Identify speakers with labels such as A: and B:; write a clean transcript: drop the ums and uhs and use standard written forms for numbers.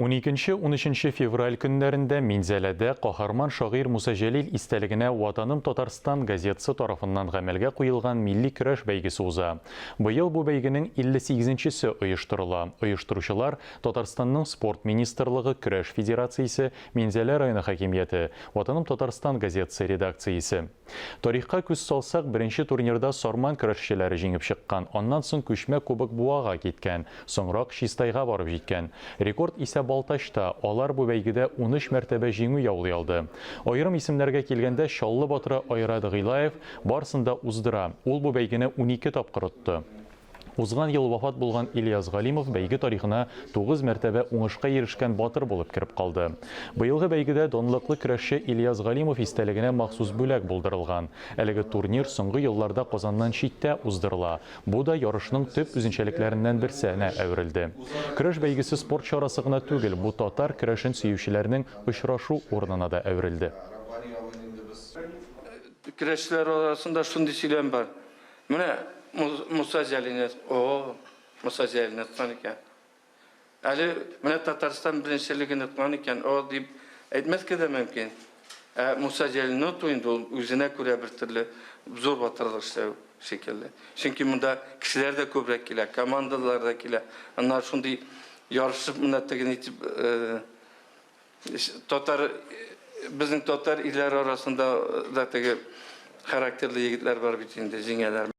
A: 12-13 февраль көннәрендә Минзәләдә каһарман шагыйрь Муса Җәлил истәлегенә Ватаным Татарстан газетасы тарафыннан гамәлгә куелган милли көрәш бәйгесе уза. Быел бу бәйгенең 58-се оештырыла. Оештыручылар Татарстанның спорт министрлыгы, көрәш федерациясе, Минзәлә районы хакимияте, Ватаным Татарстан газетасы редакциясе. Тарихка күз салсак, беренче турнирда Сарман көрәшчеләре җиңеп чыккан, аннан соң күчмә кубок Буага киткән, соңрак Чистайга барып җиткән. Рекорд исә Балташта, алар бу бәйгедә 13 мәртәбә җиңү яулый алды. Аерым исемнәргә килгәндә Шаллы батыры Айрат Гыйлаев барсында уздыра. Ул бу бәйгене 12 тапкыр отты. Узган ел вафат булган Ильяс Галимов бәйге тарихына 9 мәртәбә уңышка ирешкән батыр булып кирип калды. Быелгы бәйгедә данлыклы көрәшче Ильяс Галимов истәлегенә махсус бүләк булдырылган. Әлеге турнир соңгы елларда Казаннан читтә уздырыла. Бу да ярышның төп үзенчәлекләреннән берсенә әверелде. Көрәш бәйгесе спорт чарасы гына түгел, бу татар көрәшен сөючеләрнең очрашу урынына да әверелде.
B: Көрәшчеләр арасында шундый сөйләм бар. Менә Musa Җәлилне, Musa Җәлилне тоткан икән. Әле менә Татарстан беренчелеген тоткан икән, дип әйтмәскә дә мөмкин. Musa Җәлилне туенды ул үзенә күрә бер төрле зур батырлык эшләү шикелле. Чөнки монда кешеләр дә күбрәк килә, командалар да килә. Аннар шундый ярышып менә тегене итеп безнең татар илләр арасында да теге характерлы егетләр бар бит инде, җиңәләр.